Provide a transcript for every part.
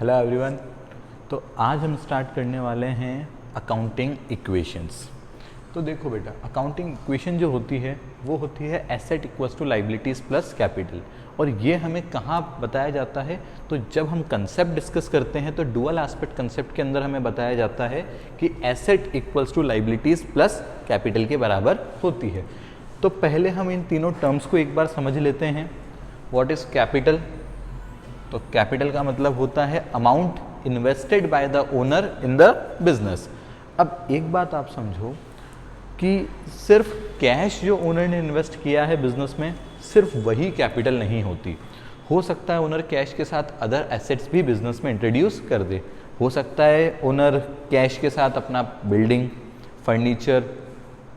Hello everyone. तो आज हम स्टार्ट करने वाले हैं अकाउंटिंग इक्वेशंस। तो देखो बेटा, अकाउंटिंग इक्वेशन जो होती है वो होती है asset equals to liabilities plus capital. और ये हमें कहाँ बताया जाता है? तो जब हम कंसेप्ट डिस्कस करते हैं तो डुअल एस्पेक्ट कंसेप्ट के अंदर हमें बताया जाता है कि asset equals to liabilities plus capital के बराबर होती है। तो पहले हम इन तीनों टर्म्स को एक बार समझ लेते हैं। What is capital? तो कैपिटल का मतलब होता है amount invested by the owner in the business. अब एक बात आप समझो कि सिर्फ कैश जो ओनर ने इन्वेस्ट किया है बिजनेस में, सिर्फ वही कैपिटल नहीं होती। हो सकता है ओनर कैश के साथ अदर एसेट्स भी बिजनेस में इंट्रोड्यूस कर दे। हो सकता है ओनर कैश के साथ अपना बिल्डिंग, फर्नीचर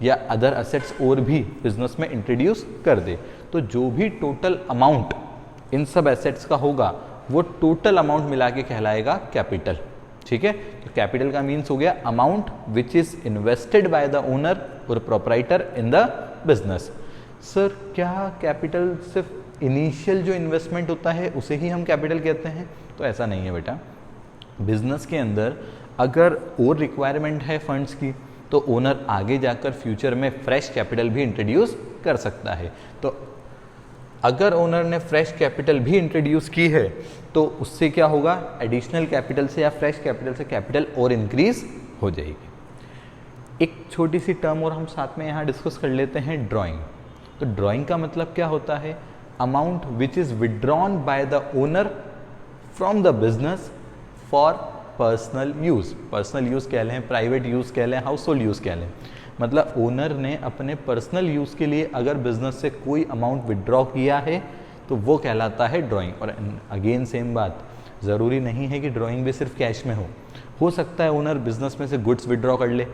या अदर एसेट्स और भी बिजनेस में इंट्रोड्यूस कर दे। तो जो भी टोटल अमाउंट इन सब एसेट्स का होगा वो टोटल अमाउंट मिला के कहलाएगा कैपिटल। ठीक है, तो कैपिटल का मीन्स हो गया amount which is invested by the owner और proprietor in the business. Sir, क्या कैपिटल सिर्फ इनिशियल जो इन्वेस्टमेंट होता है उसे ही हम कैपिटल कहते हैं? तो ऐसा नहीं है बेटा। बिजनेस के अंदर अगर और रिक्वायरमेंट है फंड्स की तो ओनर आगे जाकर फ्यूचर में फ्रेश कैपिटल भी इंट्रोड्यूस कर सकता है। तो अगर ओनर ने फ्रेश कैपिटल भी इंट्रोड्यूस की है तो उससे क्या होगा? एडिशनल कैपिटल से या फ्रेश कैपिटल से कैपिटल और इंक्रीज हो जाएगी। एक छोटी सी टर्म और हम साथ में यहाँ डिस्कस कर लेते हैं, ड्राइंग। तो ड्राइंग का मतलब क्या होता है? Amount which is withdrawn bye the owner from the business for personal use. Personal use कह लें, प्राइवेट यूज कह लें, हाउस होल्ड यूज कह लें। मतलब ओनर ने अपने पर्सनल यूज़ के लिए अगर बिजनेस से कोई अमाउंट विड्रॉ किया है तो वो कहलाता है ड्राइंग। और अगेन सेम बात, ज़रूरी नहीं है कि ड्राइंग भी सिर्फ कैश में हो सकता है ओनर बिजनेस में से गुड्स विड्रॉ कर ले,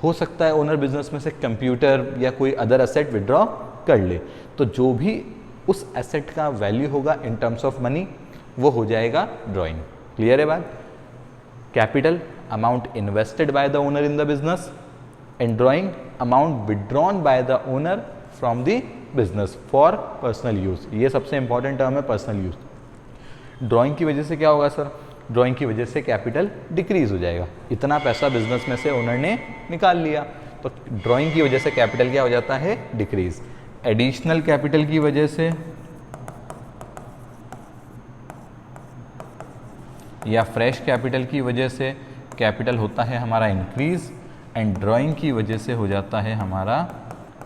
हो सकता है ओनर बिजनेस में से कंप्यूटर या कोई अदर एसेट विड्रॉ कर ले। तो जो भी उस एसेट का वैल्यू होगा इन टर्म्स ऑफ मनी वो हो जाएगा ड्राइंग। क्लियर है बात? Capital amount invested by the owner in the business, and drawing amount withdrawn by the owner from the business for personal use। ये सबसे इंपॉर्टेंट टर्म है, personal use. Drawing की वजह से क्या होगा सर? ड्राइंग की वजह से कैपिटल डिक्रीज हो जाएगा। इतना पैसा बिजनेस में से ओनर ने निकाल लिया तो ड्राइंग की वजह से कैपिटल क्या हो जाता है? डिक्रीज। एडिशनल कैपिटल की वजह से या फ्रेश कैपिटल की वजह से कैपिटल होता है हमारा इंक्रीज, एंड ड्राइंग की वजह से हो जाता है हमारा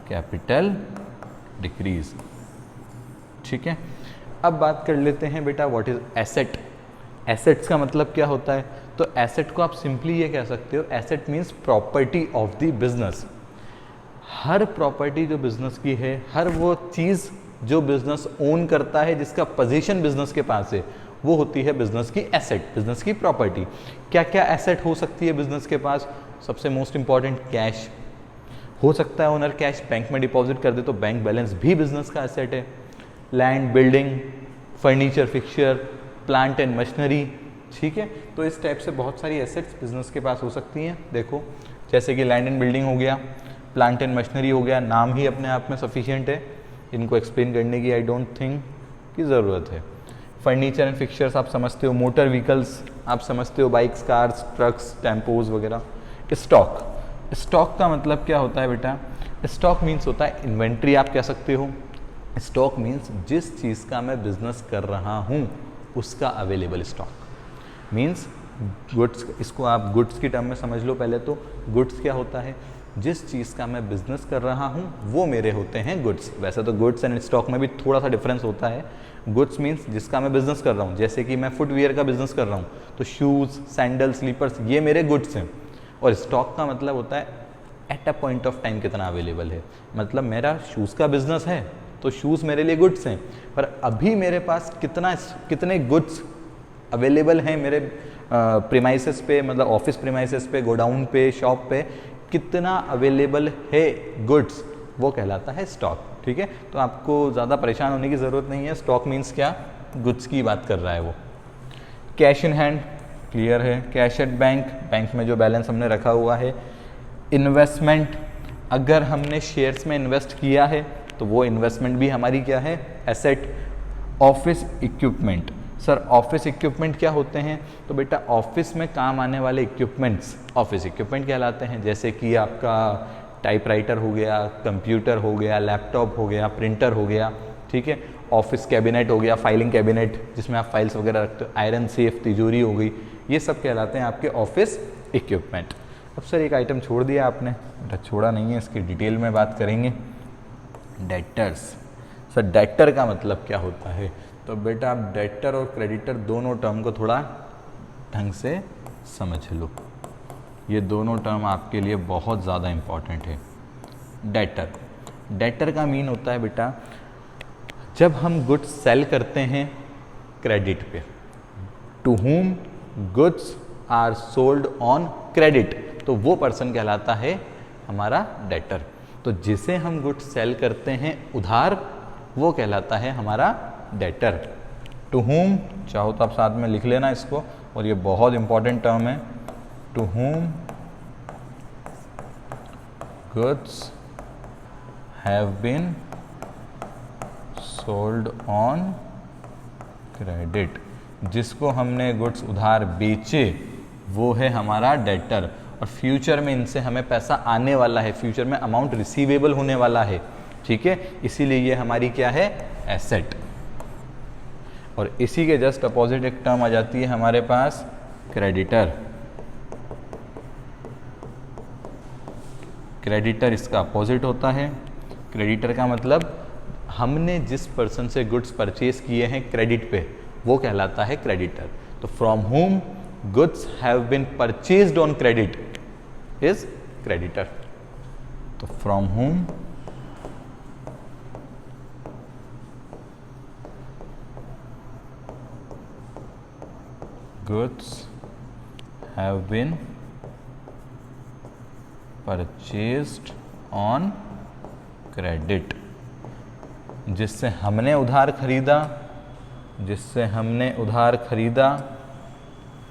कैपिटल डिक्रीज। ठीक है, अब बात कर लेते हैं बेटा व्हाट इज एसेट। एसेट्स का मतलब क्या होता है? तो एसेट को आप सिंपली ये कह सकते हो, asset means property of the business. Her property जो बिजनेस की है, हर वो चीज़ जो बिजनेस ओन करता है, जिसका पोजीशन बिजनेस के पास है, वो होती है बिजनेस की एसेट, बिजनेस की प्रॉपर्टी। क्या क्या एसेट हो सकती है बिजनेस के पास? सबसे मोस्ट इंपॉर्टेंट कैश। हो सकता है ओनर कैश बैंक में डिपॉजिट कर दे तो बैंक बैलेंस भी बिजनेस का एसेट है। Land, building, furniture, fixture, plant and machinery. ठीक है, तो इस टाइप से बहुत सारी एसेट्स बिजनेस के पास हो सकती हैं। देखो, जैसे कि लैंड एंड बिल्डिंग हो गया, प्लांट एंड मशीनरी हो गया, नाम ही अपने आप में सफिशिएंट है, इनको एक्सप्लेन करने की आई डोंट थिंक की ज़रूरत है। फर्नीचर एंड फिक्सचर्स आप समझते हो, मोटर व्हीकल्स आप समझते हो, बाइक्स, कार्स, ट्रक्स, टेम्पोज वगैरह। स्टॉक, स्टॉक का मतलब क्या होता है बेटा? स्टॉक मीन्स होता है इन्वेंट्री, आप कह सकते हो। स्टॉक मीन्स जिस चीज़ का मैं बिजनेस कर रहा हूँ उसका अवेलेबल स्टॉक मीन्स गुड्स। इसको आप गुड्स की टर्म में समझ लो पहले। तो गुड्स क्या होता है? जिस चीज़ का मैं बिजनेस कर रहा हूँ वो मेरे होते हैं गुड्स। वैसे तो गुड्स एंड स्टॉक में भी थोड़ा सा डिफरेंस होता है। गुड्स मीन्स जिसका मैं बिजनेस कर रहा हूँ, जैसे कि मैं फुटवियर का बिजनेस कर रहा हूँ तो शूज़, सैंडल, स्लीपर्स ये मेरे गुड्स हैं। और स्टॉक का मतलब होता है at a point of time कितना अवेलेबल है। मतलब मेरा शूज़ का बिजनेस है तो शूज़ मेरे लिए गुड्स हैं, पर अभी मेरे पास कितने गुड्स अवेलेबल हैं मेरे प्रीमाइसेस पे, मतलब ऑफिस प्रीमाइसेस पे, गोडाउन पे, शॉप पे कितना अवेलेबल है गुड्स, वो कहलाता है स्टॉक। ठीक है, तो आपको ज़्यादा परेशान होने की ज़रूरत नहीं है। स्टॉक मीन्स क्या? गुड्स की बात कर रहा है वो। कैश इन हैंड क्लियर है, कैश एट बैंक, बैंक में जो बैलेंस हमने रखा हुआ है। इन्वेस्टमेंट, अगर हमने शेयर्स में इन्वेस्ट किया है तो वो इन्वेस्टमेंट भी हमारी क्या है? Asset. Office equipment, sir office equipment क्या होते हैं? तो बेटा ऑफिस में काम आने वाले इक्विपमेंट्स ऑफिस इक्विपमेंट कहलाते हैं, जैसे कि आपका टाइपराइटर हो गया, कंप्यूटर हो गया, लैपटॉप हो गया, प्रिंटर हो गया, ठीक है। ऑफिस कैबिनेट हो गया, फाइलिंग कैबिनेट जिसमें आप फाइल्स वगैरह रखते हो, आयरन सेफ तिजोरी हो गई, ये सब कहलाते हैं आपके ऑफिस इक्विपमेंट। अब सर एक आइटम छोड़ दिया आपने, बेटा छोड़ा नहीं है, इसकी डिटेल में बात करेंगे। डेटर्स। सर डेटर का मतलब क्या होता है? तो बेटा आप डेटर और क्रेडिटर दोनों टर्म को थोड़ा ढंग से समझ लो, ये दोनों टर्म आपके लिए बहुत ज़्यादा इम्पॉर्टेंट है। डेटर का मीन होता है बेटा जब हम गुड्स सेल करते हैं क्रेडिट पे, to whom goods are sold on credit, तो वो पर्सन कहलाता है हमारा डेटर। तो जिसे हम गुड्स सेल करते हैं उधार, वो कहलाता है हमारा डेटर। टू हुम, चाहो तो आप साथ में लिख लेना इसको, और ये बहुत इंपॉर्टेंट टर्म है, to whom goods have been sold on credit, जिसको हमने गुड्स उधार बेचे वो है हमारा डेटर, और फ्यूचर में इनसे हमें पैसा आने वाला है, फ्यूचर में अमाउंट रिसीवेबल होने वाला है, ठीक है, इसीलिए ये हमारी क्या है? एसेट। और इसी के जस्ट अपोजिट एक टर्म आ जाती है हमारे पास क्रेडिटर। क्रेडिटर इसका अपोजिट होता है। क्रेडिटर का मतलब हमने जिस पर्सन से गुड्स परचेज किए हैं क्रेडिट पे, वो कहलाता है क्रेडिटर। तो from whom goods have been purchased on credit is creditor. तो from whom goods have been purchased on credit, जिससे हमने उधार खरीदा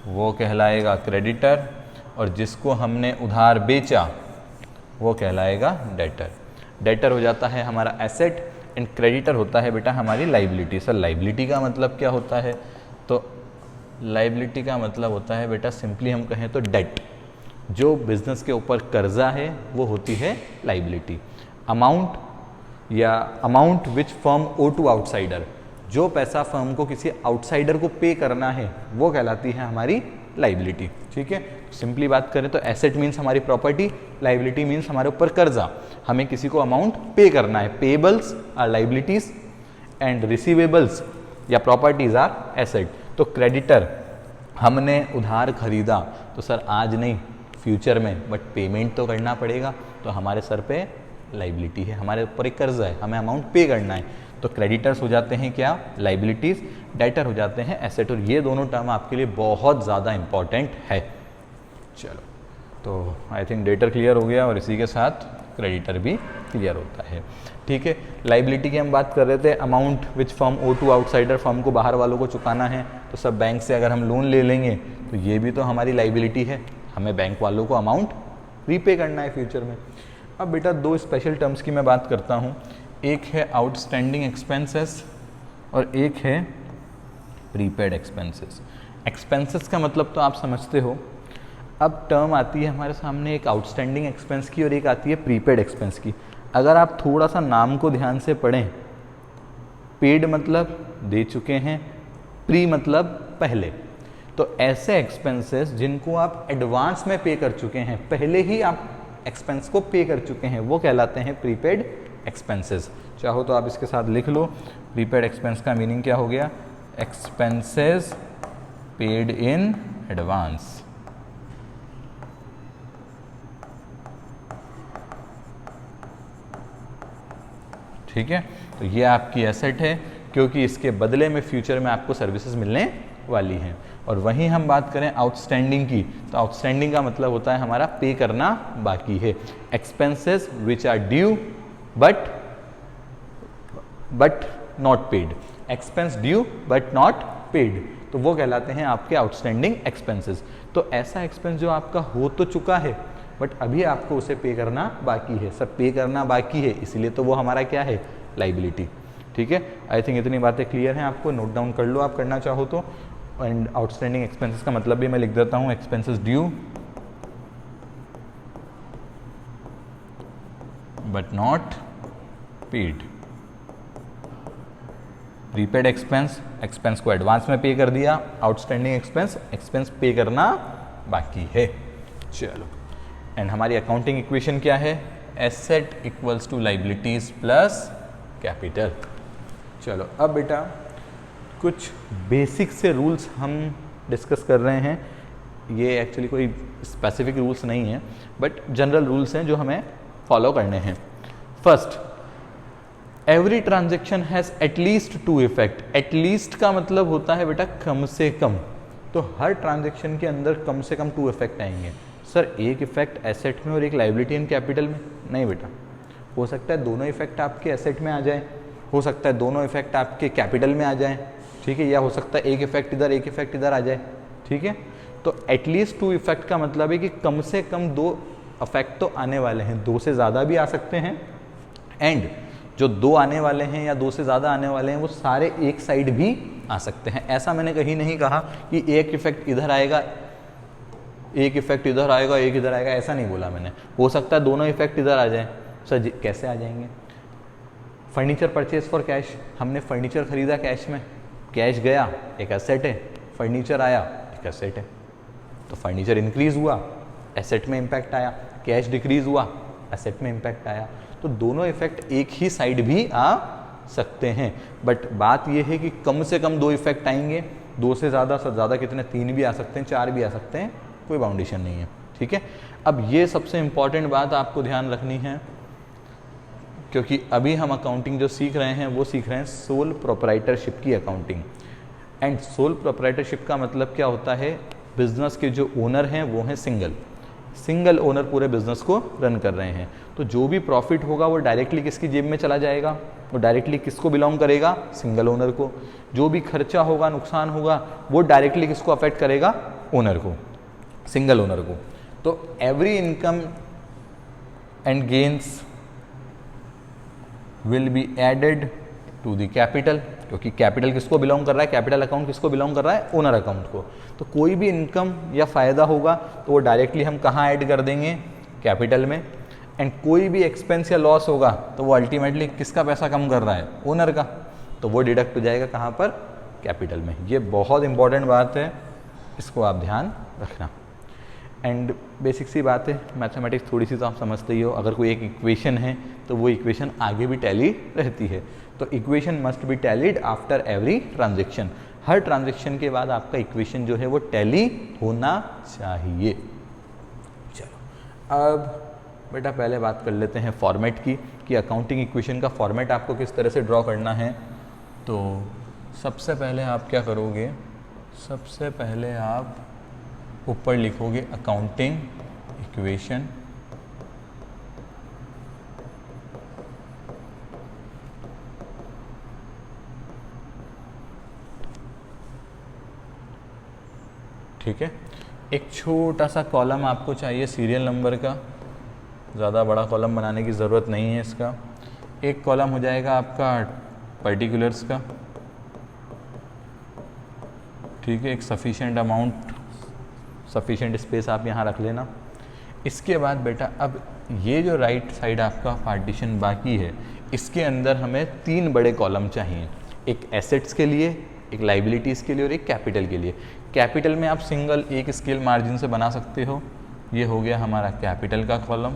वो कहलाएगा क्रेडिटर, और जिसको हमने उधार बेचा वो कहलाएगा डेटर। डेटर हो जाता है हमारा एसेट एंड क्रेडिटर होता है बेटा हमारी लाइबिलिटी। सर लाइबिलिटी का मतलब क्या होता है? तो लाइबिलिटी का मतलब होता है बेटा सिंपली हम कहें तो डेट, जो बिजनेस के ऊपर कर्जा है वो होती है liability. Amount which firm owe to outsider, जो पैसा फर्म को किसी आउटसाइडर को पे करना है वो कहलाती है हमारी लाइबिलिटी, ठीक है। सिंपली बात करें तो एसेट मीन्स हमारी प्रॉपर्टी, लाइबिलिटी मीन्स हमारे ऊपर कर्जा, हमें किसी को अमाउंट पे करना है। Payables are liabilities and receivables या प्रॉपर्टीज आर एसेट। तो क्रेडिटर, हमने उधार खरीदा, तो सर आज नहीं फ्यूचर में, बट पेमेंट तो करना पड़ेगा, तो हमारे सर पे लाइबिलिटी है, हमारे ऊपर एक कर्जा है, हमें अमाउंट पे करना है। तो क्रेडिटर्स हो जाते हैं क्या? लाइबिलिटीज। डेटर हो जाते हैं एसेट। और ये दोनों टर्म आपके लिए बहुत ज़्यादा इंपॉर्टेंट है। चलो, तो आई थिंक डेटर क्लियर हो गया और इसी के साथ क्रेडिटर भी क्लियर होता है, ठीक है। लाइबिलिटी की हम बात कर रहे थे, amount which firm owe to outsider, firm को बाहर वालों को चुकाना है। तो सब बैंक से अगर हम लोन ले लेंगे तो ये भी तो हमारी लाइबिलिटी है, हमें बैंक वालों को अमाउंट रीपे करना है फ्यूचर में। अब बेटा दो स्पेशल टर्म्स की मैं बात करता हूँ, एक है आउटस्टैंडिंग एक्सपेंसेस और एक है प्रीपेड एक्सपेंसेस। एक्सपेंसेस का मतलब तो आप समझते हो। अब टर्म आती है हमारे सामने एक आउटस्टैंडिंग एक्सपेंस की और एक आती है प्रीपेड एक्सपेंस की। अगर आप थोड़ा सा नाम को ध्यान से पढ़ें, पेड मतलब दे चुके हैं, प्री मतलब पहले। तो ऐसे एक्सपेंसेस जिनको आप एडवांस में पे कर चुके हैं, पहले ही आप एक्सपेंस को पे कर चुके हैं, वो कहलाते हैं प्रीपेड एक्सपेंसेस। चाहो तो आप इसके साथ लिख लो, प्रीपेड एक्सपेंस का मीनिंग क्या हो गया? Expenses paid in advance. ठीक है, तो ये आपकी एसेट है क्योंकि इसके बदले में फ्यूचर में आपको सर्विसेज मिलने वाली हैं। और वहीं हम बात करें आउटस्टैंडिंग की, तो आउटस्टैंडिंग का मतलब होता है हमारा पे करना बाकी है। Expenses which are due but not paid, expense due but not paid, तो वो कहलाते हैं आपके आउटस्टैंडिंग एक्सपेंसेस। तो ऐसा एक्सपेंस जो आपका हो तो चुका है बट अभी आपको उसे पे करना बाकी है। सब पे करना बाकी है, इसलिए तो वो हमारा क्या है? लाइबिलिटी। ठीक है, आई थिंक इतनी बातें क्लियर हैं आपको, नोट डाउन कर लो आप करना चाहो तो। एंड आउटस्टैंडिंग एक्सपेंसेस का मतलब भी मैं लिख देता हूँ, expenses due but not paid. Prepaid expense, expense को एडवांस में पे कर दिया, आउटस्टैंडिंग एक्सपेंस, एक्सपेंस पे करना बाकी है। चलो, एंड हमारी अकाउंटिंग इक्वेशन क्या है, asset equals to liabilities plus capital. चलो अब बेटा कुछ बेसिक से रूल्स हम डिस्कस कर रहे हैं, ये एक्चुअली कोई स्पेसिफिक रूल्स नहीं है बट जनरल रूल्स हैं जो हमें फॉलो करने हैं। First, every transaction has at least to effect. At least का मतलब होता है बेटा कम से कम, तो हर ट्रांजेक्शन के अंदर कम से कम 2 इफेक्ट आएंगे। सर एक इफेक्ट एसेट में और एक लायबिलिटी एंड कैपिटल में? नहीं बेटा, हो सकता है दोनों इफेक्ट आपके एसेट में आ जाए, हो सकता है दोनों इफेक्ट आपके कैपिटल में आ जाए, ठीक है, या हो सकता है एक इफेक्ट इधर एक इफेक्ट इधर आ जाए, ठीक है। तो एटलीस्ट 2 इफेक्ट का मतलब है कि कम से कम 2 इफेक्ट तो आने वाले हैं, 2 से ज़्यादा भी आ सकते हैं, एंड जो 2 आने वाले हैं या 2 से ज़्यादा आने वाले हैं वो सारे एक साइड भी आ सकते हैं। ऐसा मैंने कहीं नहीं कहा कि एक इफेक्ट इधर आएगा, एक इफेक्ट इधर आएगा, एक इधर आएगा, ऐसा नहीं बोला मैंने। हो सकता है दोनों इफेक्ट इधर आ जाए। सर कैसे आ जाएंगे? फर्नीचर परचेज फॉर कैश, हमने फर्नीचर खरीदा कैश में, कैश गया एक एसेट है, फर्नीचर आया एक एसेट है, तो फर्नीचर इंक्रीज हुआ एसेट में इम्पैक्ट आया, कैश डिक्रीज हुआ एसेट में इम्पैक्ट आया, तो दोनों इफेक्ट एक ही साइड भी आ सकते हैं। बट बात यह है कि कम से कम 2 इफेक्ट आएंगे, 2 से ज़्यादा कितने, 3 भी आ सकते हैं, 4 भी आ सकते हैं, कोई बाउंडेशन नहीं है, ठीक है। अब ये सबसे इम्पॉर्टेंट बात आपको ध्यान रखनी है, क्योंकि अभी हम अकाउंटिंग जो सीख रहे हैं वो सीख रहे हैं सोल प्रोप्राइटरशिप की अकाउंटिंग। एंड सोल प्रोप्राइटरशिप का मतलब क्या होता है, बिजनेस के जो ओनर हैं वो हैं सिंगल ओनर, पूरे बिजनेस को रन कर रहे हैं। तो जो भी प्रॉफिट होगा वो डायरेक्टली किसकी जेब में चला जाएगा, वो डायरेक्टली किसको बिलोंग करेगा, सिंगल ओनर को। जो भी खर्चा होगा, नुकसान होगा, वो डायरेक्टली किसको अफेक्ट करेगा, ओनर को, सिंगल ओनर को। तो every income and gains will be added to the capital, क्योंकि कैपिटल किसको बिलोंग कर रहा है, कैपिटल अकाउंट किसको बिलोंग कर रहा है, ओनर अकाउंट को। तो कोई भी इनकम या फ़ायदा होगा तो वो डायरेक्टली हम कहाँ ऐड कर देंगे, कैपिटल में। एंड कोई भी एक्सपेंस या लॉस होगा तो वो अल्टीमेटली किसका पैसा कम कर रहा है, ओनर का, तो वो डिडक्ट हो जाएगा कहाँ पर, कैपिटल में। ये बहुत इंपॉर्टेंट बात है, इसको आप ध्यान रखना। एंड बेसिक सी बात है, मैथमेटिक्स थोड़ी सी तो आप समझते ही हो, अगर कोई एक इक्वेशन है तो वो इक्वेशन आगे भी टैली रहती है। तो equation must be tallied after every transaction, her transaction के बाद आपका इक्वेशन जो है वो टैली होना चाहिए। चलो अब बेटा पहले बात कर लेते हैं फॉर्मेट की, कि अकाउंटिंग इक्वेशन का फॉर्मेट आपको किस तरह से ड्रॉ करना है। तो सबसे पहले आप क्या करोगे, सबसे पहले आप ऊपर लिखोगे अकाउंटिंग इक्वेशन, ठीक है। एक छोटा सा कॉलम आपको चाहिए सीरियल नंबर का, ज़्यादा बड़ा कॉलम बनाने की ज़रूरत नहीं है इसका। एक कॉलम हो जाएगा आपका पर्टिकुलर्स का, ठीक है, एक सफिशिएंट अमाउंट, सफिशिएंट स्पेस आप यहाँ रख लेना। इसके बाद बेटा अब ये जो राइट साइड आपका पार्टीशन बाकी है, इसके अंदर हमें 3 बड़े कॉलम चाहिए, एक एसेट्स के लिए, एक लाइबिलिटीज़ के लिए और एक कैपिटल के लिए। कैपिटल में आप सिंगल एक स्केल मार्जिन से बना सकते हो, ये हो गया हमारा कैपिटल का कॉलम।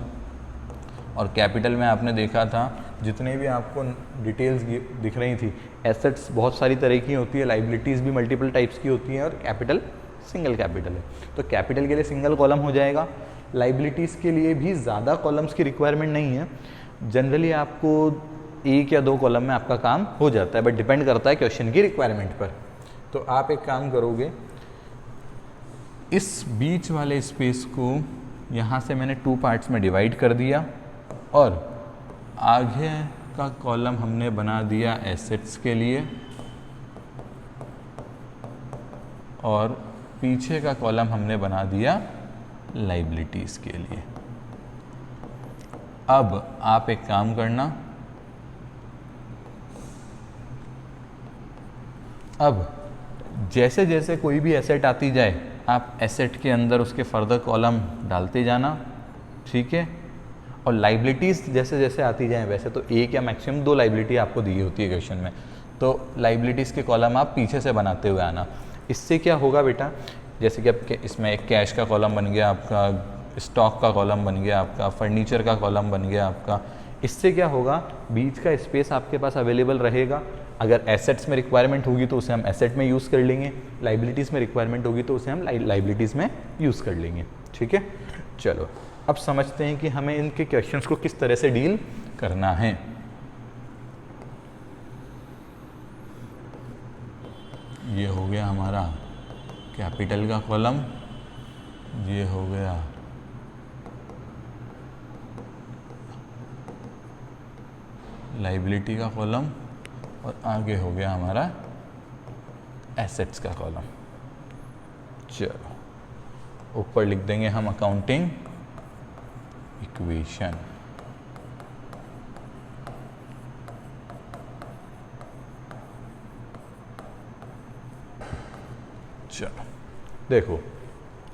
और कैपिटल में आपने देखा था जितने भी आपको डिटेल्स दिख रही थी, एसेट्स बहुत सारी तरह की होती है, लाइबिलिटीज़ भी मल्टीपल टाइप्स की होती हैं, और कैपिटल सिंगल कैपिटल है। तो कैपिटल के लिए सिंगल कॉलम हो जाएगा, लाइबिलिटीज़ के लिए भी ज़्यादा कॉलम्स की रिक्वायरमेंट नहीं है, जनरली आपको 1 या 2 कॉलम में आपका काम हो जाता है, बट डिपेंड करता है क्वेश्चन की रिक्वायरमेंट पर। तो आप एक काम करोगे, इस बीच वाले स्पेस को यहाँ से मैंने 2 पार्ट्स में डिवाइड कर दिया, और आगे का कॉलम हमने बना दिया एसेट्स के लिए, और पीछे का कॉलम हमने बना दिया लाइबिलिटीज़ के लिए। अब आप एक काम करना, अब जैसे जैसे कोई भी एसेट आती जाए आप एसेट के अंदर उसके फर्दर कॉलम डालते जाना, ठीक है। और लाइबिलिटीज़ जैसे जैसे आती जाएँ, वैसे तो एक या मैक्सिमम 2 लाइबिलिटी आपको दी होती है क्वेश्चन में, तो लाइबिलिटीज़ के कॉलम आप पीछे से बनाते हुए आना। इससे क्या होगा बेटा, जैसे कि आपके इसमें एक कैश का कॉलम बन गया आपका, स्टॉक का कॉलम बन गया आपका, फर्नीचर का कॉलम बन गया आपका। इससे क्या होगा, बीच का स्पेस आपके पास अवेलेबल रहेगा। अगर एसेट्स में रिक्वायरमेंट होगी तो उसे हम एसेट में यूज़ कर लेंगे, लाइबिलिटीज़ में रिक्वायरमेंट होगी तो उसे हम लाइबिलिटीज़ में यूज़ कर लेंगे, ठीक है। चलो अब समझते हैं कि हमें इनके क्वेश्चंस को किस तरह से डील करना है। ये हो गया हमारा कैपिटल का कॉलम, ये हो गया लाइबिलिटी का कॉलम, और आगे हो गया हमारा एसेट्स का कॉलम। चलो ऊपर लिख देंगे हम अकाउंटिंग इक्वेशन। चलो देखो,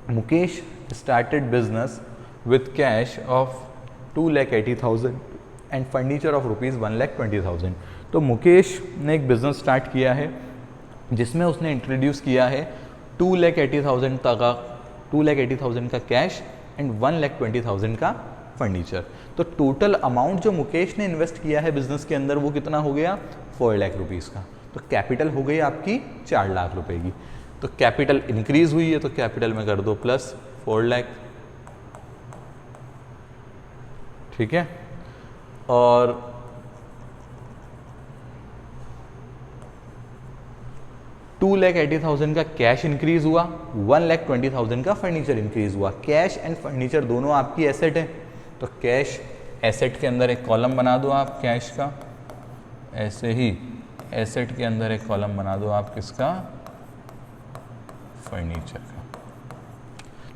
Mukesh started business with cash of 2,80,000 and furniture of rupees 1,20,000। तो मुकेश ने एक बिज़नेस स्टार्ट किया है जिसमें उसने इंट्रोड्यूस किया है 2,80,000 का 2,80,000 का कैश एंड 1,20,000 का फर्नीचर। तो टोटल अमाउंट जो मुकेश ने इन्वेस्ट किया है बिजनेस के अंदर वो कितना हो गया, 4 लाख रुपीज़ का। तो कैपिटल हो गई आपकी 4 लाख रुपए की। तो कैपिटल इंक्रीज हुई है तो कैपिटल में कर दो प्लस 4 लाख, ठीक है। और $2,80,000 का कैश इंक्रीज हुआ, 1,20,000 का फर्नीचर इंक्रीज हुआ। कैश एंड फर्नीचर दोनों आपकी एसेट है, तो कैश एसेट के अंदर एक कॉलम बना दो आप कैश का, ऐसे ही एसेट के अंदर एक कॉलम बना दो आप किसका, फर्नीचर का।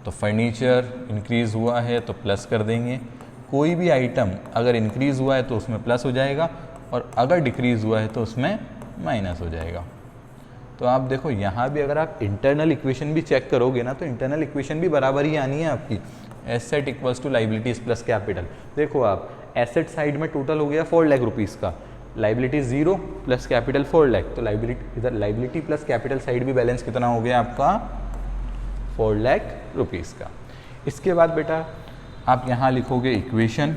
तो फर्नीचर इंक्रीज हुआ है तो प्लस कर देंगे, कोई भी आइटम अगर इंक्रीज हुआ है तो उसमें प्लस हो जाएगा और अगर डिक्रीज हुआ है तो उसमें माइनस हो जाएगा। तो आप देखो यहाँ भी अगर आप इंटरनल इक्वेशन भी चेक करोगे ना तो इंटरनल इक्वेशन भी बराबर ही आनी है आपकी, asset equals to liabilities plus capital. देखो आप एसेट साइड में टोटल हो गया 4 लाख रुपीज़ का, लाइबिलिटी 0 प्लस कैपिटल 4 लाख, तो लाइबिलिटी इधर लाइबिलिटी प्लस कैपिटल साइड भी बैलेंस कितना हो गया आपका 4 लाख रुपीज़ का। इसके बाद बेटा आप यहाँ लिखोगे इक्वेशन,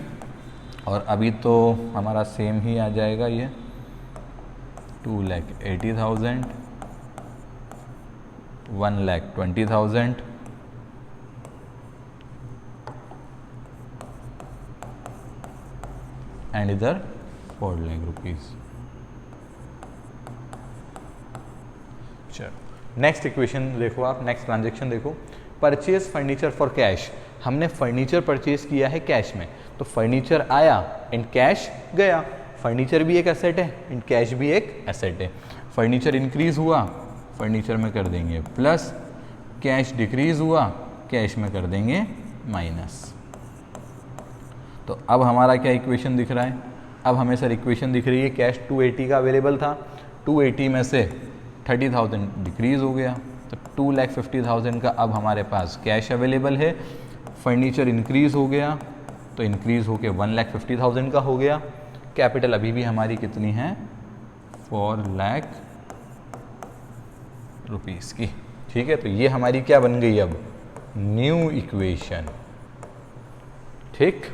और अभी तो हमारा सेम ही आ जाएगा ये 2,80,000, 1,20,000 एंड इधर 4 लाख रुपीज़। चलो नेक्स्ट इक्वेशन देखो आप, नेक्स्ट ट्रांजेक्शन देखो, परचेज फर्नीचर फॉर कैश। हमने फर्नीचर परचेज किया है कैश में, तो फर्नीचर आया एंड कैश गया। फर्नीचर भी एक एसेट है एंड कैश भी एक एसेट है। फर्नीचर इंक्रीज हुआ, फर्नीचर में कर देंगे प्लस, कैश डिक्रीज हुआ, कैश में कर देंगे माइनस। तो अब हमारा क्या इक्वेशन दिख रहा है, अब हमें सर इक्वेशन दिख रही है कैश 280 का अवेलेबल था, 280 में से 30,000 डिक्रीज हो गया, तो 2,50,000 का अब हमारे पास कैश अवेलेबल है। फर्नीचर इंक्रीज हो गया तो इंक्रीज होके 1,50,000 का हो गया। कैपिटल अभी भी हमारी कितनी है 4 लाख रुपीज़ की, ठीक है। तो ये हमारी क्या बन गई अब, न्यू इक्वेशन, ठीक।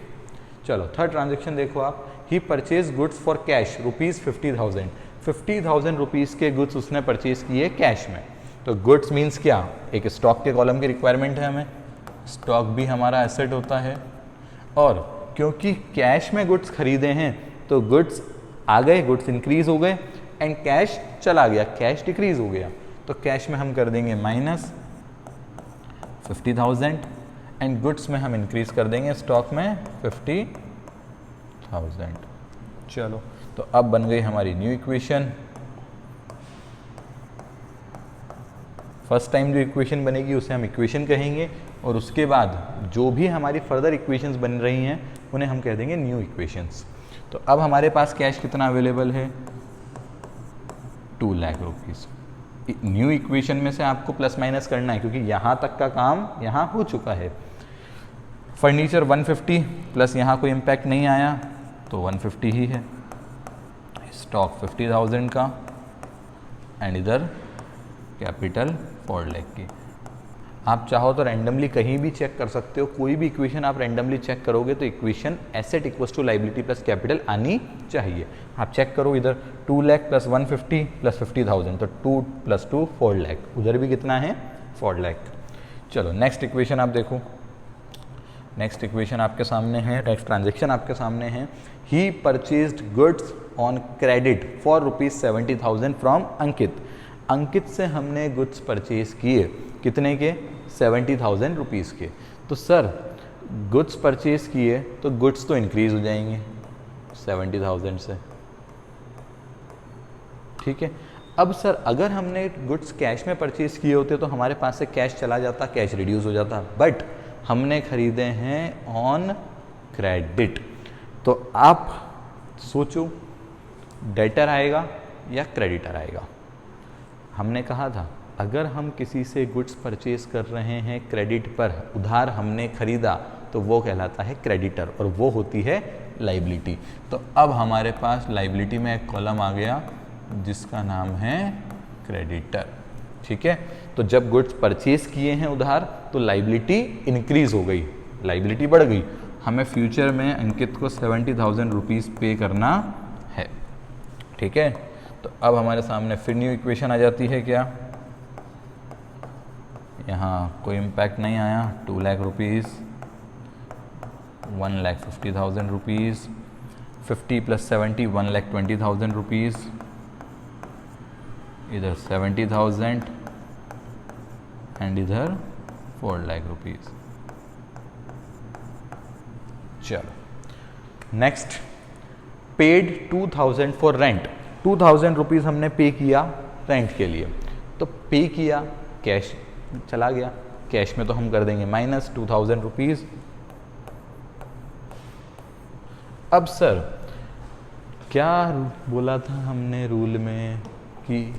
चलो थर्ड ट्रांजेक्शन देखो आप, he purchase goods for cash ₹50,000, 50,000 rupees के गुड्स उसने परचेज किए कैश में। तो गुड्स मीन्स क्या, एक स्टॉक के कॉलम की रिक्वायरमेंट है हमें, स्टॉक भी हमारा एसेट होता है, और क्योंकि कैश में गुड्स खरीदे हैं तो गुड्स आ गए, गुड्स इंक्रीज हो गए एंड कैश चला गया, कैश डिक्रीज हो गया। तो कैश में हम कर देंगे माइनस 50,000 एंड गुड्स में हम इंक्रीज कर देंगे स्टॉक में 50,000। चलो तो अब बन गई हमारी न्यू इक्वेशन। फर्स्ट टाइम जो इक्वेशन बनेगी उसे हम इक्वेशन कहेंगे, और उसके बाद जो भी हमारी फर्दर इक्वेशंस बन रही हैं उन्हें हम कह देंगे न्यू इक्वेशंस। तो अब हमारे पास कैश कितना अवेलेबल है 2 लाख रुपीज़, न्यू इक्वेशन में से आपको प्लस माइनस करना है, क्योंकि यहाँ तक का काम यहाँ हो चुका है। फर्नीचर 150 प्लस यहाँ कोई इम्पैक्ट नहीं आया तो 150 ही है। स्टॉक 50,000 का एंड इधर कैपिटल 4 लाख की। आप चाहो तो रैंडमली कहीं भी चेक कर सकते हो, कोई भी इक्वेशन आप रैंडमली चेक करोगे तो equation asset equals to liability plus capital आनी चाहिए। आप चेक करो इधर 2 लाख प्लस 150 प्लस 50,000 तो 2 + 2 4 लाख, उधर भी कितना है 4 लाख। चलो नेक्स्ट इक्वेशन आप देखो, नेक्स्ट इक्वेशन आपके सामने है, नेक्स्ट ट्रांजेक्शन आपके सामने है। He purchased goods on credit for ₹70,000 from Ankit. Ankit से हमने गुड्स परचेज किए, कितने के 70,000 रुपीज़ के। तो सर गुड्स परचेज किए तो गुड्स तो इंक्रीज हो जाएंगे 70,000 से, ठीक है। अब सर अगर हमने गुड्स कैश में परचेज किए होते तो हमारे पास से कैश चला जाता, कैश रिड्यूस हो जाता, बट हमने खरीदे हैं ऑन क्रेडिट। तो आप सोचो डेटर आएगा या क्रेडिटर आएगा। हमने कहा था अगर हम किसी से गुड्स परचेज कर रहे हैं क्रेडिट पर, उधार हमने खरीदा, तो वो कहलाता है क्रेडिटर और वो होती है लाइबिलिटी। तो अब हमारे पास लाइबिलिटी में एक कॉलम आ गया जिसका नाम है क्रेडिटर, ठीक है। तो जब गुड्स परचेज किए हैं उधार तो लाइबिलिटी इंक्रीज हो गई, लाइबिलिटी बढ़ गई। हमें फ्यूचर में अंकित को 70,000 रुपीज़ पे करना है, ठीक है। तो अब हमारे सामने फिर न्यू इक्वेशन आ जाती है क्या, यहाँ कोई इम्पैक्ट नहीं आया, 2 लाख रुपीज़, 1,50,000 रुपीज़, 50 + 70 1,20,000 रुपीज़, इधर 70,000 एंड इधर 4 लाख रुपीज़। चलो next, paid 2,000 for rent. 2,000 rupees हमने पे किया रेंट के लिए, तो पे किया, कैश चला गया, कैश में तो हम कर देंगे माइनस 2,000 रुपीज़। अब सर क्या बोला था हमने रूल में कि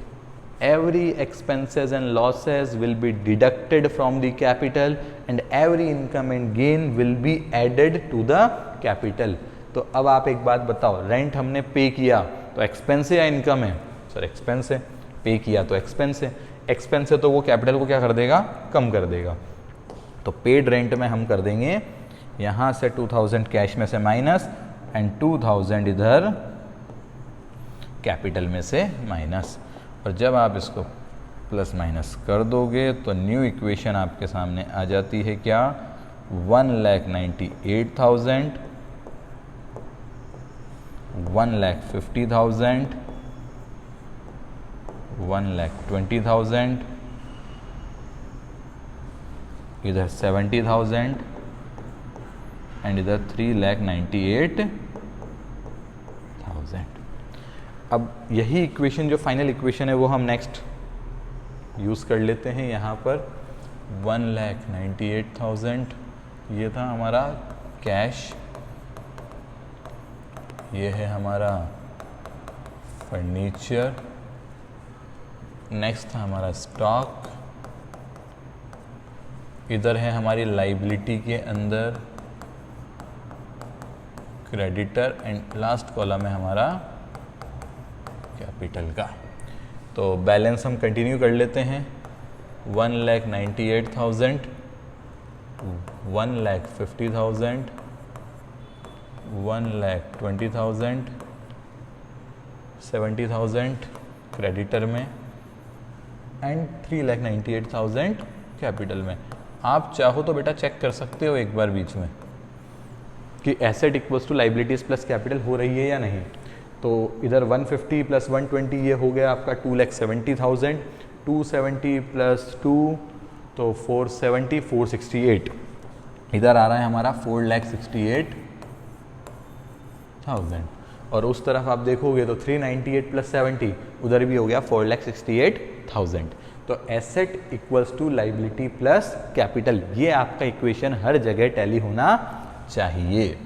every expenses and losses will be deducted from the capital and every income and gain will be added to the capital। तो अब आप एक बात बताओ, रेंट हमने पे किया तो एक्सपेंस है या इनकम है? सर एक्सपेंस है। पे किया तो एक्सपेंस है, एक्सपेंस है तो वो कैपिटल को क्या कर देगा, कम कर देगा। तो पेड रेंट में हम कर देंगे यहाँ से 2,000 कैश में से माइनस एंड 2,000 इधर कैपिटल में से माइनस। और जब आप इसको प्लस माइनस कर दोगे तो न्यू इक्वेशन आपके सामने आ जाती है क्या, 1,98,000, 1,50,000, 1,20,000, इधर 70,000 एंड इधर 3,98,000। अब यही इक्वेशन जो फाइनल इक्वेशन है वो हम नेक्स्ट यूज़ कर लेते हैं। यहाँ पर 1,98,000 ये था हमारा कैश, ये है हमारा फर्नीचर, नेक्स्ट था हमारा स्टॉक, इधर है हमारी लाइबिलिटी के अंदर क्रेडिटर एंड लास्ट कॉलम है हमारा कैपिटल का। तो बैलेंस हम कंटिन्यू कर लेते हैं, 1,98,000, 1,50,000, 1,20,000, 70,000 क्रेडिटर में एंड 3,98,000 कैपिटल में। आप चाहो तो बेटा चेक कर सकते हो एक बार बीच में कि asset equals to liabilities plus capital हो रही है या नहीं। तो इधर 150 + 120 ये हो गया आपका 2,70,000, 270 + 2 तो 470, 468, इधर आ रहा है हमारा 4,68,000। और उस तरफ आप देखोगे तो 398 + 70 उधर भी हो गया 4,68,000। तो asset equals to liability plus capital, ये आपका इक्वेशन हर जगह टैली होना चाहिए।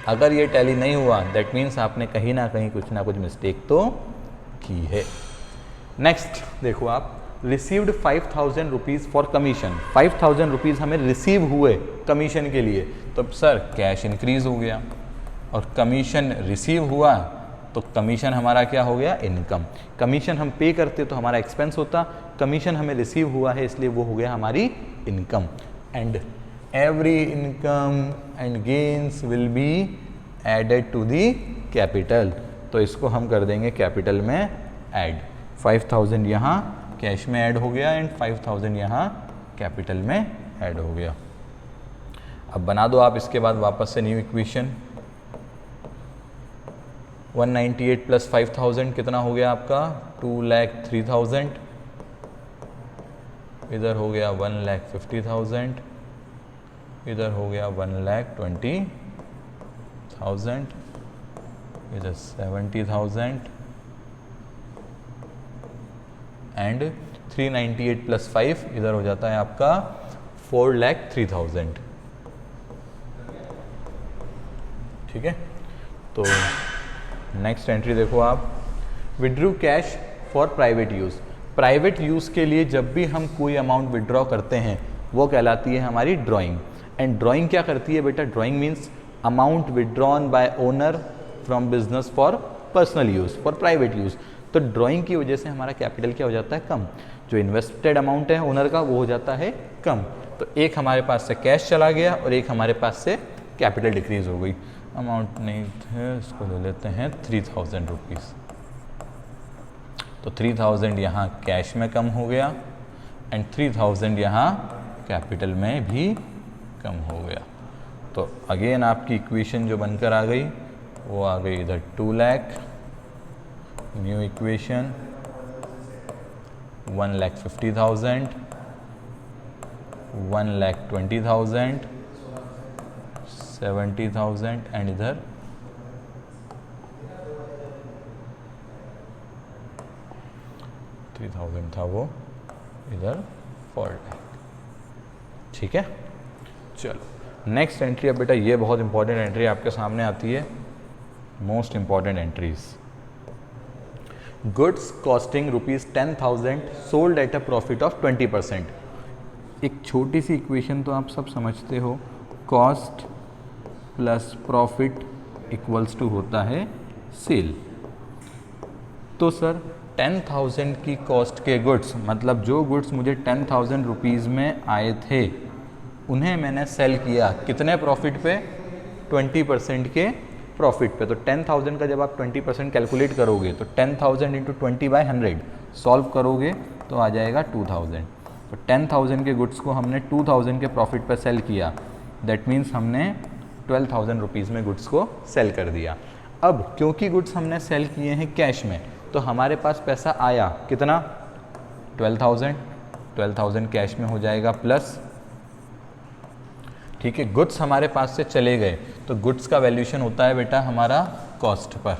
अगर ये टैली नहीं हुआ दैट मीन्स आपने कहीं ना कहीं कुछ ना कुछ मिस्टेक तो की है। नेक्स्ट देखो आप, received 5,000 rupees for commission, 5,000 rupees हमें रिसीव हुए कमीशन के लिए, तो सर कैश इंक्रीज हो गया, और कमीशन रिसीव हुआ तो कमीशन हमारा क्या हो गया, इनकम। कमीशन हम पे करते तो हमारा एक्सपेंस होता, कमीशन हमें रिसीव हुआ है इसलिए वो हो गया हमारी income. And every income and gains will be added to the capital, तो इसको हम कर देंगे कैपिटल में ऐड। 5,000 यहाँ कैश में ऐड हो गया एंड 5,000 यहाँ कैपिटल में ऐड हो गया। अब बना दो आप इसके बाद वापस से न्यू इक्वेशन। 198 प्लस 5,000 कितना हो गया आपका, 2,03,000। इधर हो गया 1,50,000, इधर हो गया 1,20,000, इधर 70,000 एंड 398 प्लस 5 इधर हो जाता है आपका 4,03,000। ठीक है, तो नेक्स्ट एंट्री देखो आप, withdrew cash for private use. Private use के लिए जब भी हम कोई अमाउंट विड्रॉ करते हैं वो कहलाती है हमारी ड्राइंग। एंड ड्राइंग क्या करती है बेटा, drawing means amount withdrawn bye owner from business for personal use, for private use. तो ड्राइंग की वजह से हमारा कैपिटल क्या हो जाता है, कम। जो इन्वेस्टेड अमाउंट है ओनर का वो हो जाता है कम। तो एक हमारे पास से कैश चला गया और एक हमारे पास से कैपिटल डिक्रीज हो गई। अमाउंट नहीं थे, इसको ले लेते हैं 3,000 रुपीज़। तो 3,000 यहाँ कैश में कम हो गया एंड 3,000 यहाँ कैपिटल में भी कम हो गया। तो अगेन आपकी इक्वेशन जो बनकर आ गई वो आ गई इधर 2 लाख, न्यू इक्वेशन 1,50,000, 1,20,000, 70,000 एंड इधर 3,000 था वो, इधर 4 लाख। ठीक है, चलो नेक्स्ट एंट्री। अब बेटा ये बहुत इंपॉर्टेंट एंट्री आपके सामने आती है, most important entries. Goods costing ₹10,000 sold at a profit of 20%। एक छोटी सी इक्वेशन तो आप सब समझते हो, cost plus profit equals to होता है सेल। तो सर 10,000 की कॉस्ट के गुड्स, मतलब जो गुड्स मुझे 10,000 रुपीज़ में आए थे उन्हें मैंने सेल किया कितने प्रॉफिट पे, 20% के प्रॉफिट पे। तो 10,000 का जब आप 20% कैलकुलेट करोगे तो 10,000 इंटू 20/100 सॉल्व करोगे तो आ जाएगा 2,000। तो 10,000 के गुड्स को हमने 2,000 के प्रॉफिट पे सेल किया, दैट मीन्स हमने 12,000 रुपीज़ में गुड्स को सेल कर दिया। अब क्योंकि गुड्स हमने सेल किए हैं कैश में तो हमारे पास पैसा आया कितना, 12,000 कैश में हो जाएगा प्लस, ठीक है, गुड्स हमारे पास से चले गए तो गुड्स का वैल्यूएशन होता है बेटा हमारा कॉस्ट पर।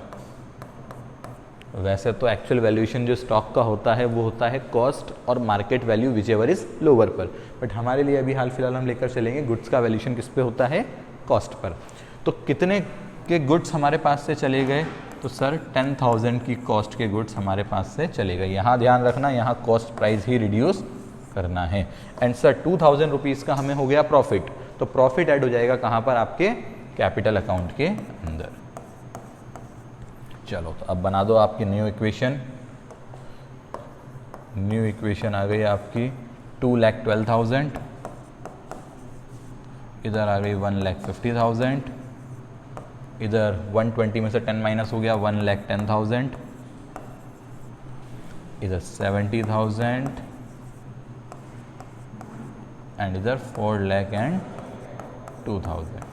वैसे तो एक्चुअल वैल्यूएशन जो स्टॉक का होता है वो होता है कॉस्ट और market value which ever is lower पर, बट हमारे लिए अभी हाल फिलहाल हम लेकर चलेंगे गुड्स का वैल्यूएशन किस पे होता है, कॉस्ट पर। तो कितने के गुड्स हमारे पास से चले गए, तो सर 10,000 की कॉस्ट के गुड्स हमारे पास से चले गए। यहाँ ध्यान रखना, यहाँ कॉस्ट प्राइस ही रिड्यूस करना है। एंड सर 2,000 रुपीज़ का हमें हो गया प्रॉफिट, तो प्रॉफिट ऐड हो जाएगा कहाँ पर, आपके कैपिटल अकाउंट के अंदर। चलो तो अब बना दो आपकी न्यू इक्वेशन। न्यू इक्वेशन आ गई आपकी 2,12,000, इधर आ गई 1,50,000, इधर 120 में से 10 माइनस हो गया 1,10,000, इधर 70,000 एंड इधर 4,02,000।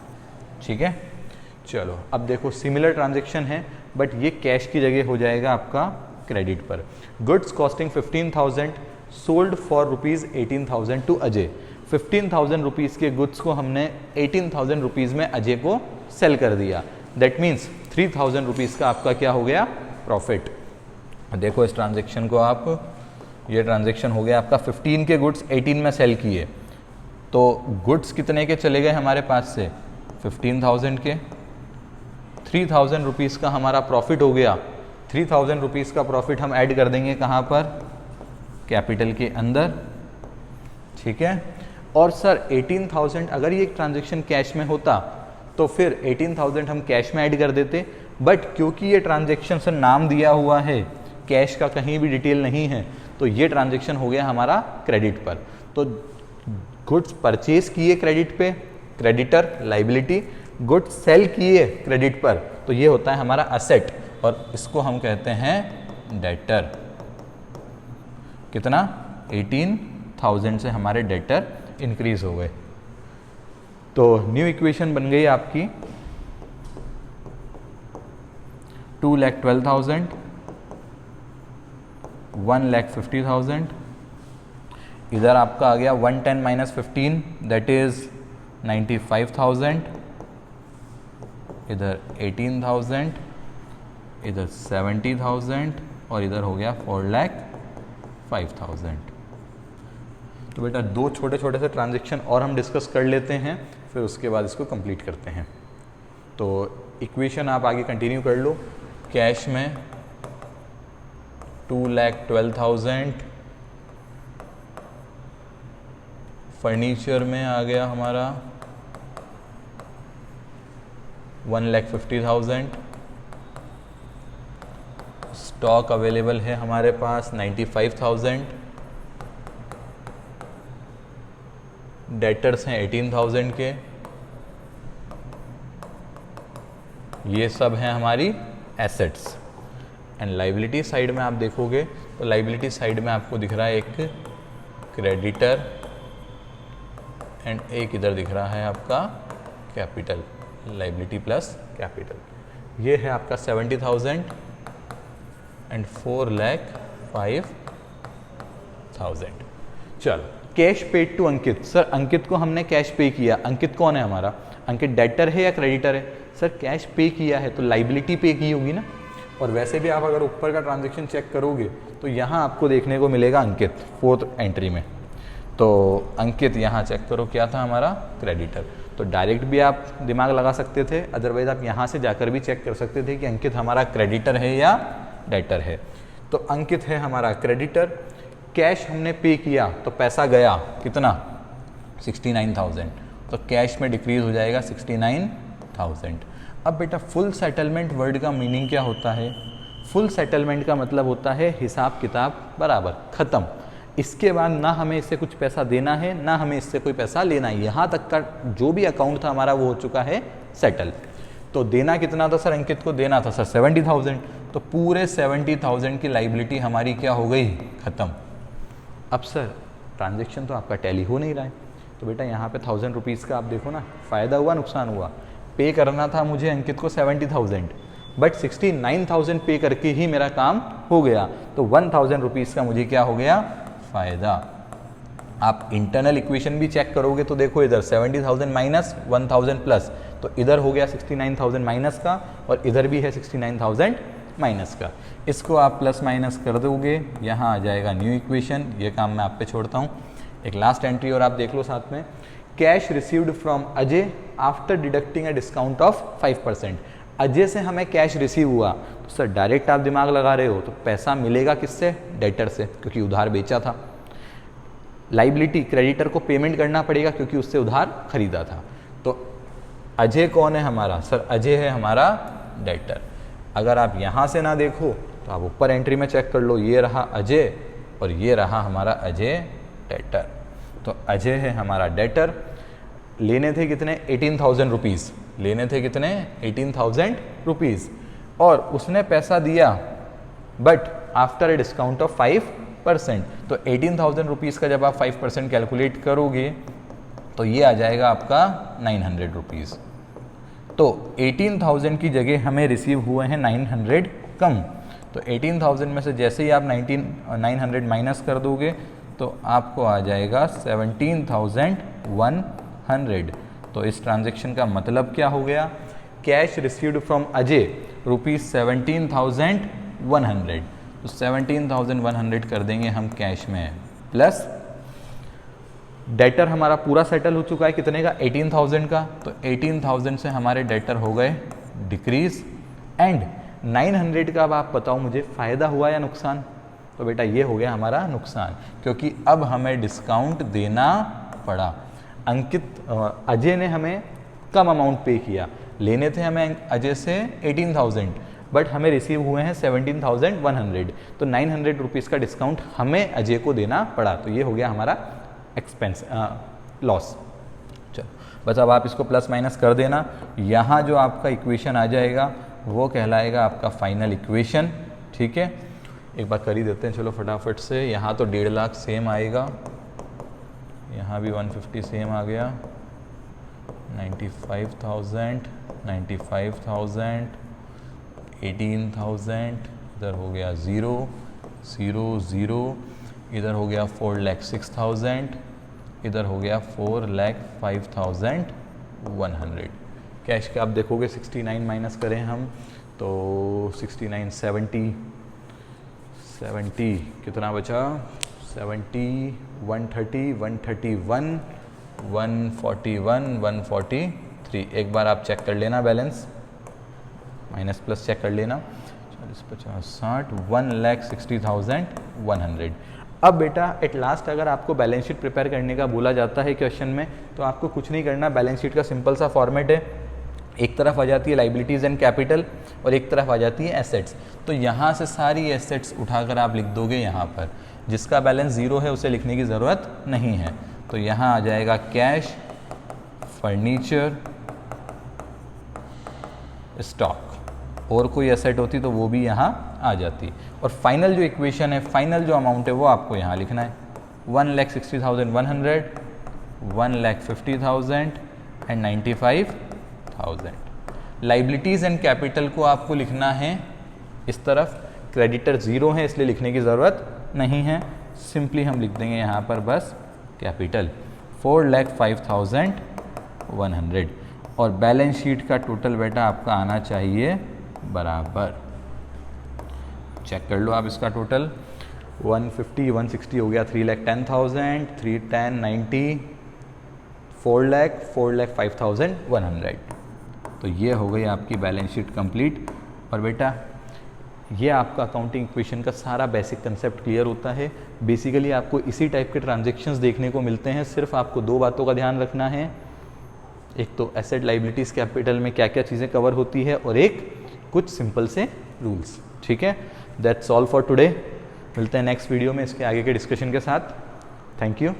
ठीक है, चलो अब देखो सिमिलर ट्रांजेक्शन है बट ये कैश की जगह हो जाएगा आपका क्रेडिट पर। Goods costing 15,000 sold for ₹18,000 to Ajay. 15,000 rupees के गुड्स को हमने 18,000 रुपीज़ में अजय को सेल कर दिया, दैट मीन्स 3,000 रुपीज़ का आपका क्या हो गया, प्रॉफिट। देखो इस ट्रांजेक्शन को आप, ये ट्रांजेक्शन हो गया आपका 15 के गुड्स 18 में सेल किए, तो गुड्स कितने के चले गए हमारे पास से, 15,000 के। 3,000 रुपीज़ का हमारा प्रॉफिट हो गया, 3000 रुपीज़ का प्रॉफिट हम ऐड कर देंगे कहाँ पर, कैपिटल के अंदर, ठीक है। और सर 18,000 अगर ये ट्रांजेक्शन कैश में होता तो फिर 18,000 हम कैश में ऐड कर देते, बट क्योंकि ये ट्रांजेक्शन सर नाम दिया हुआ है, कैश का कहीं भी डिटेल नहीं है, तो ये ट्रांजेक्शन हो गया हमारा क्रेडिट पर। तो गुड्स परचेज किए क्रेडिट पे, क्रेडिटर लाइबिलिटी, गुड्स सेल किए क्रेडिट पर, तो ये होता है हमारा असेट, और इसको हम कहते हैं डेटर। कितना, 18,000 से हमारे डेटर इंक्रीज हो गए। तो न्यू इक्वेशन बन गई आपकी 2,12,000, 1,50,000, इधर आपका आ गया 110 माइनस 15 दैट इज 95,000, इधर 18,000, इधर 70,000 और इधर हो गया 4,05,000। तो बेटा दो छोटे छोटे से ट्रांजेक्शन और हम डिस्कस कर लेते हैं, फिर उसके बाद इसको कंप्लीट करते हैं। तो इक्वेशन आप आगे कंटिन्यू कर लो। कैश में 2,12,000, फर्नीचर में आ गया हमारा 1,50,000, स्टॉक अवेलेबल है हमारे पास 95,000, डेटर्स हैं 18,000 के, ये सब हैं हमारी एसेट्स। एंड लाइबिलिटी साइड में आप देखोगे तो लाइबिलिटी साइड में आपको दिख रहा है एक क्रेडिटर एंड एक इधर दिख रहा है आपका कैपिटल, लाइबिलिटी प्लस कैपिटल। ये है आपका 70,000 एंड 4,05,000। चलो, cash paid to Ankit. Sir Ankit को हमने कैश पे किया, अंकित कौन है हमारा, अंकित डेटर है या क्रेडिटर है? सर कैश पे किया है तो लाइबिलिटी पे की होगी ना। और वैसे भी आप अगर ऊपर का ट्रांजैक्शन चेक करोगे तो यहाँ आपको देखने को मिलेगा अंकित 4th एंट्री में। तो अंकित यहाँ चेक करो क्या था हमारा, क्रेडिटर। तो डायरेक्ट भी आप दिमाग लगा सकते थे, अदरवाइज आप यहाँ से जाकर भी चेक कर सकते थे कि अंकित हमारा क्रेडिटर है या डेटर है। तो अंकित है हमारा क्रेडिटर। कैश हमने पे किया तो पैसा गया कितना, 69,000, तो कैश में डिक्रीज हो जाएगा 69,000। अब बेटा फुल सेटलमेंट वर्ड का मीनिंग क्या होता है? फुल सेटलमेंट का मतलब होता है हिसाब किताब बराबर, ख़त्म। इसके बाद ना हमें इससे कुछ पैसा देना है ना हमें इससे कोई पैसा लेना है, यहाँ तक का जो भी अकाउंट था हमारा वो हो चुका है सेटल। तो देना कितना था सर अंकित को, देना था सर 70,000, तो पूरे 70,000 की लाइबिलिटी हमारी क्या हो गई, ख़त्म। अब सर ट्रांजैक्शन तो आपका टैली हो नहीं रहा है, तो बेटा यहाँ पे 1,000 रुपीज़ का आप देखो ना, फ़ायदा हुआ नुकसान हुआ। पे करना था मुझे अंकित को 70,000, बट 69,000 पे करके ही मेरा काम हो गया, तो 1,000 रुपीज़ का मुझे क्या हो गया, फ़ायदा। आप इंटरनल इक्वेशन भी चेक करोगे तो देखो इधर 70,000 माइनस 1,000 प्लस, तो इधर हो गया 69,000 माइनस का और इधर भी है 69,000 माइनस का। इसको आप प्लस माइनस कर दोगे, यहाँ आ जाएगा न्यू इक्वेशन। ये काम मैं आप पे छोड़ता हूँ। एक लास्ट एंट्री और आप देख लो साथ में, cash received from Ajay after deducting a discount of 5%। Ajay से हमें कैश रिसीव हुआ, तो सर डायरेक्ट आप दिमाग लगा रहे हो तो पैसा मिलेगा किससे, डेटर से, क्योंकि उधार बेचा था। लाइबिलिटी क्रेडिटर को पेमेंट करना पड़ेगा क्योंकि उससे उधार खरीदा था। तो अजय कौन है हमारा, सर अजय है हमारा डेटर। अगर आप यहाँ से ना देखो तो आप ऊपर एंट्री में चेक कर लो, ये रहा अजय और ये रहा हमारा अजय डेटर। तो अजय है हमारा डेटर। लेने थे कितने, 18,000 रुपीज़, लेने थे कितने, 18,000 रुपीज़, और उसने पैसा दिया but after a discount of 5%। तो 18,000 रुपीज़ का जब आप 5% कैलकुलेट करोगे तो ये आ जाएगा आपका 900 रुपीज़। तो 18,000 की जगह हमें रिसीव हुए हैं 900 कम। तो 18,000 में से जैसे ही आप 900 माइनस कर दोगे तो आपको आ जाएगा 17,100। तो इस ट्रांजैक्शन का मतलब क्या हो गया, कैश रिसीव्ड फ्रॉम अजय ₹17,100। तो 17,100 कर देंगे हम कैश में, प्लस डेटर हमारा पूरा सेटल हो चुका है कितने का, 18,000 का। तो 18,000 से हमारे डेटर हो गए डिक्रीज, एंड 900 का अब आप बताओ मुझे फ़ायदा हुआ या नुकसान? तो बेटा ये हो गया हमारा नुकसान, क्योंकि अब हमें डिस्काउंट देना पड़ा। अजय ने हमें कम अमाउंट पे किया, लेने थे हमें अजय से 18,000 बट हमें रिसीव हुए हैं 17,100, तो 900 रुपीज़ का डिस्काउंट हमें अजय को देना पड़ा। तो ये हो गया हमारा एक्सपेंस लॉस। चलो बस अब आप इसको प्लस माइनस कर देना। यहाँ जो आपका इक्वेशन आ जाएगा वो कहलाएगा आपका फाइनल इक्वेशन। ठीक है, एक बार कर ही देते हैं चलो फटाफट से। यहाँ तो 1.5 लाख सेम आएगा, यहाँ भी 150 सेम आ गया, 95,000, 95,000, 18,000, इधर हो गया 0, 0, 0, इधर हो गया 4,06,000, इधर हो गया 4,05,100। कैश के आप देखोगे 69 माइनस करें हम तो 69, 70 कितना बचा, 70, 130, 131, 141, 143। एक बार आप चेक कर लेना बैलेंस, माइनस प्लस चेक कर लेना, 40, 50, 60, 1,60,100। अब बेटा एट लास्ट अगर आपको बैलेंस शीट प्रिपेयर करने का बोला जाता है क्वेश्चन में, तो आपको कुछ नहीं करना। बैलेंस शीट का सिंपल सा फॉर्मेट है, एक तरफ आ जाती है लाइबिलिटीज़ एंड कैपिटल और एक तरफ आ जाती है एसेट्स। तो यहाँ से सारी एसेट्स उठाकर आप लिख दोगे यहाँ पर, जिसका बैलेंस 0 है उसे लिखने की ज़रूरत नहीं है। तो यहाँ आ जाएगा कैश, फर्नीचर, स्टॉक, और कोई एसेट होती तो वो भी यहाँ आ जाती। और फाइनल जो इक्वेशन है, फाइनल जो अमाउंट है वो आपको यहाँ लिखना है, 1,60,100, 1,50,000 एंड 95,000। लाइबिलिटीज़ एंड कैपिटल को आपको लिखना है इस तरफ, क्रेडिटर 0 है इसलिए लिखने की ज़रूरत नहीं है, सिंपली हम लिख देंगे यहाँ पर बस कैपिटल 4,05,100। और बैलेंस शीट का टोटल बेटा आपका आना चाहिए बराबर, चेक कर लो आप इसका टोटल, 150, 160 हो गया 3,10,000, 310, 90, 4,05,100। तो ये हो गई आपकी बैलेंस शीट कंप्लीट। और बेटा ये आपका अकाउंटिंग इक्वेशन का सारा बेसिक कंसेप्ट क्लियर होता है। बेसिकली आपको इसी टाइप के ट्रांजैक्शंस देखने को मिलते हैं, सिर्फ आपको 2 बातों का ध्यान रखना है, एक तो एसेट लाइबिलिटीज़ कैपिटल में क्या क्या चीज़ें कवर होती है, और एक कुछ सिंपल से रूल्स। ठीक है, दैट्स ऑल फॉर टुडे। मिलते हैं नेक्स्ट वीडियो में इसके आगे के डिस्कशन के साथ। Thank you.